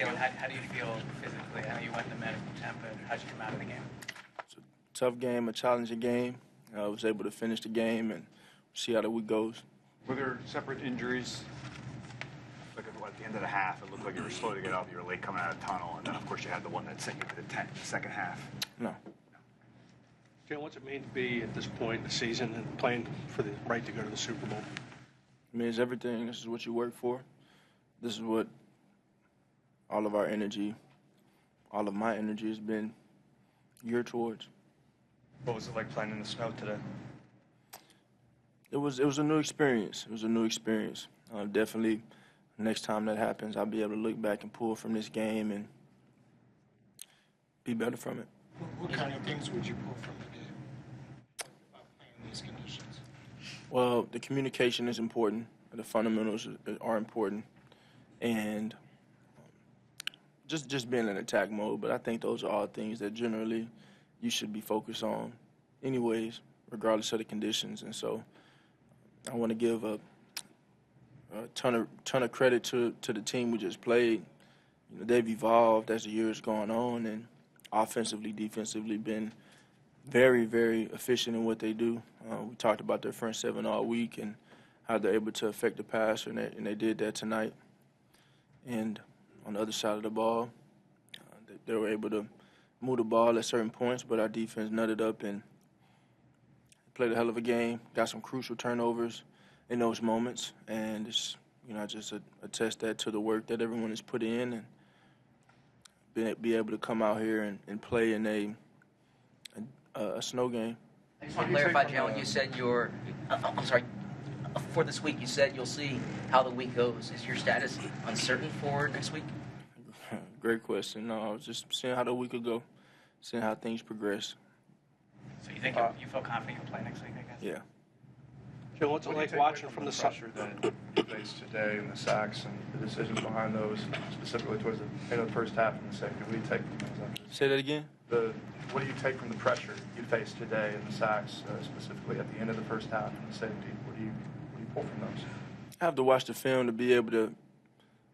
Jalen, how do you feel physically? I know you went to medical temp, but how'd you come out of the game? It's a tough game, a challenging game. I was able to finish the game and see how the week goes. Were there separate injuries? Like at the end of the half, it looked like you were slow to get up. You were late coming out of the tunnel, and then of course you had the one that sent you to the tent in the second half. No. Jalen, what's it mean to be at this point in the season and playing for the right to go to the Super Bowl? It means everything. This is what you work for. This is what all of our energy, all of my energy has been geared towards. What was it like playing in the snow today? It was a new experience. It was a new experience. Definitely, next time that happens, I'll be able to look back and pull from this game and be better from it. What kind of things would you pull from the game about playing in these conditions? Well, the communication is important. The fundamentals are important, and just being in attack mode. But I think those are all things that generally you should be focused on, anyways, regardless of the conditions. And so, I want to give a ton of credit to the team we just played. You know, they've evolved as the years gone on, and offensively, defensively, been very, very efficient in what they do. We talked about their front seven all week and how they're able to affect the passer, and they did that tonight. And on the other side of the ball, they were able to move the ball at certain points, but our defense nutted up and played a hell of a game, got some crucial turnovers in those moments, and it's, I just attest that to the work that everyone has put in and be able to come out here and play in a snow game. I just want to clarify, Jalen, you said I'm sorry, for this week, you said you'll see how the week goes. Is your status uncertain for next week? Great question. No, I was just seeing how the week will go, seeing how things progress. So you think you feel confident you'll play next week, I guess? Yeah. Jalen, what's it like watching from the side? pressure that you faced today and the sacks and the decisions behind those, specifically towards the end of the first half and the second? What do you take from those after? Say that again? What do you take from the pressure you faced today and the sacks, specifically at the end of the first half and the safety? What do you pull from those? I have to watch the film to be able to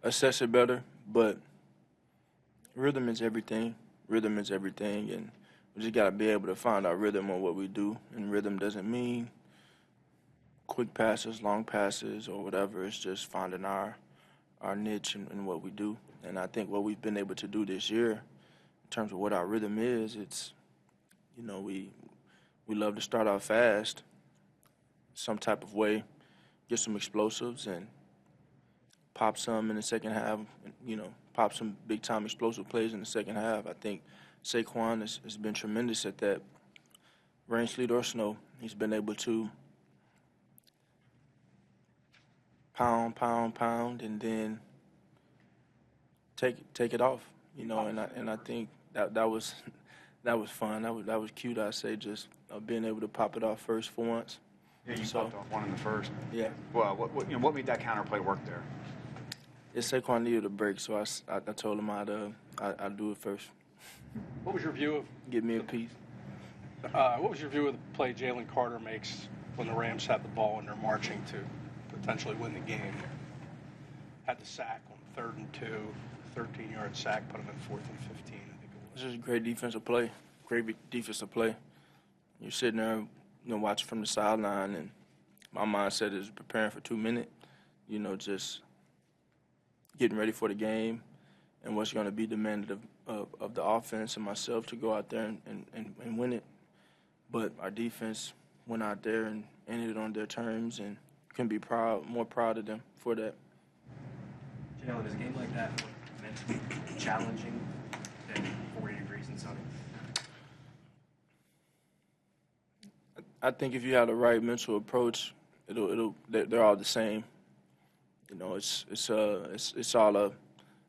assess it better, but rhythm is everything. Rhythm is everything, and we just got to be able to find our rhythm on what we do. And rhythm doesn't mean quick passes, long passes, or whatever. It's just finding our niche in what we do. And I think what we've been able to do this year in terms of what our rhythm is, it's, we love to start out fast, some type of way, get some explosives, and pop some in the second half, pop some big-time explosive plays in the second half. I think Saquon has been tremendous at that. Rain, sleet, or snow, he's been able to pound, and then take it off, and I think that was fun. That was cute. I say just being able to pop it off first for once. Yeah, you popped off one in the first. Yeah. Well, what made that counterplay work there? Yeah, Saquon needed a break, so I told him I'd do it first. What was your view of? Give me a piece. What was your view of the play Jalen Carter makes when the Rams had the ball and they're marching to potentially win the game? Had the sack on 3rd and 2, 13-yard sack, put him in 4th and 15. I think it was. This is a great defensive play. Great defensive play. You're sitting there, watching from the sideline, and my mindset is preparing for 2 minutes. Just getting ready for the game and what's going to be demanded of the offense and myself to go out there and win it. But our defense went out there and ended it on their terms, and couldn't be more proud of them for that. Jalen, is a game like that meant to be challenging than 40 degrees and sunny? I think if you have the right mental approach, they're all the same.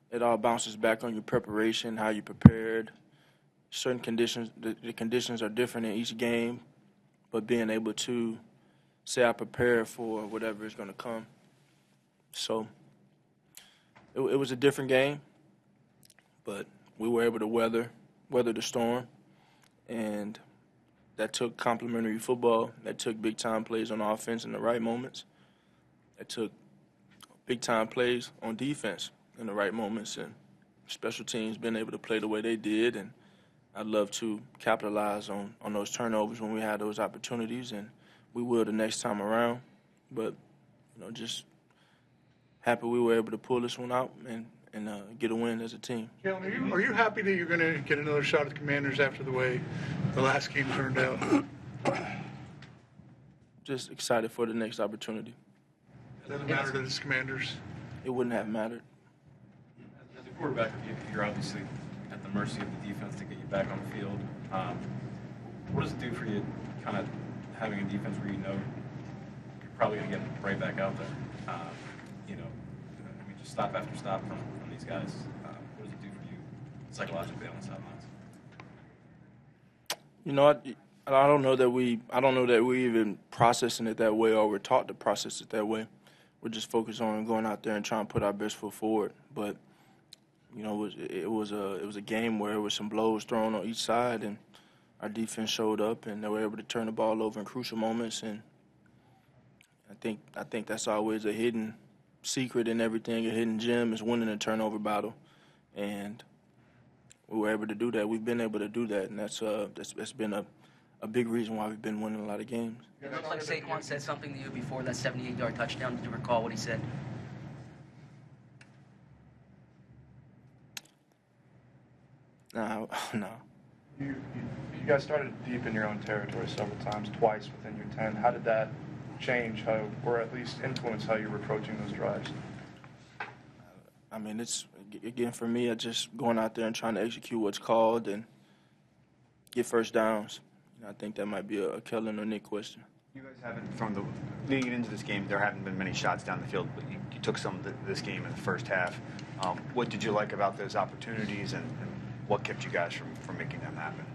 It all bounces back on your preparation, how you prepared. Certain conditions, the conditions are different in each game, but being able to say I prepared for whatever is going to come. So it was a different game, but we were able to weather the storm, and that took complementary football. That took big-time plays on offense in the right moments. That took big-time plays on defense in the right moments, and special teams been able to play the way they did, and I'd love to capitalize on those turnovers when we had those opportunities, and we will the next time around. But, just happy we were able to pull this one out and get a win as a team. Jalen, are you happy that you're going to get another shot at the Commanders after the way the last game turned out? Just excited for the next opportunity. It doesn't matter to the Commanders. It wouldn't have mattered. As a quarterback, you're obviously at the mercy of the defense to get you back on the field. What does it do for you, kind of having a defense where you know you're probably going to get right back out there? Just stop after stop from these guys. What does it do for you psychologically on the sidelines? I don't know that we even processing it that way, or we're taught to process it that way. We're just focused on going out there and trying to put our best foot forward. But it was a game where there was some blows thrown on each side, and our defense showed up, and they were able to turn the ball over in crucial moments. And I think that's always a hidden secret in everything. A hidden gem is winning a turnover battle, and we were able to do that. We've been able to do that, and that's been a big reason why we've been winning a lot of games. It looks like Saquon said something to you before that 78-yard touchdown. Did you recall what he said? No. You guys started deep in your own territory several times, twice within your 10. How did that change how, or at least influence how you're approaching those drives? It's, again, for me, just going out there and trying to execute what's called and get first downs. I think that might be a Kellen or Nick question. You guys haven't, leading into this game, there haven't been many shots down the field, but you took some of this game in the first half. What did you like about those opportunities, and what kept you guys from making them happen?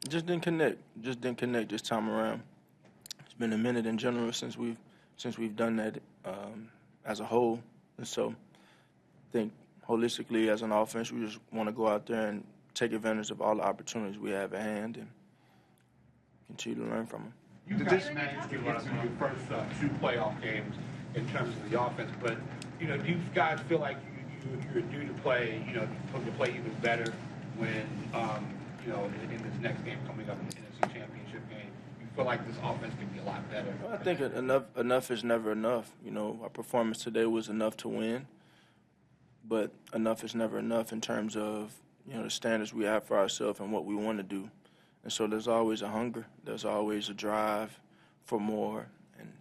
Just didn't connect this time around. It's been a minute in general since we've done that as a whole, and so I think holistically as an offense, we just want to go out there and take advantage of all the opportunities we have at hand and continue to learn from them. You guys managed to get through your first two playoff games in terms of the offense, but do you guys feel like you're due to play, to play even better when in this next game coming up in the NFC Championship game? You feel like this offense can be a lot better? Well, I think enough is never enough. Our performance today was enough to win, but enough is never enough in terms of the standards we have for ourselves and what we want to do. And so there's always a hunger. There's always a drive for more and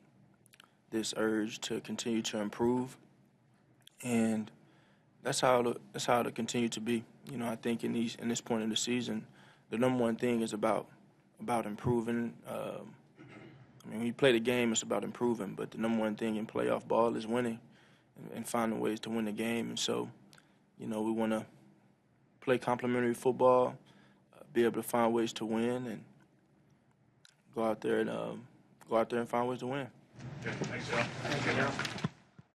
this urge to continue to improve. And that's how it'll continue to be. I think in this point in the season, the number one thing is about improving. When you play the game, it's about improving. But the number one thing in playoff ball is winning and finding ways to win the game. And so, we want to play complementary football, be able to find ways to win, and go out there and find ways to win. Thanks, Joe.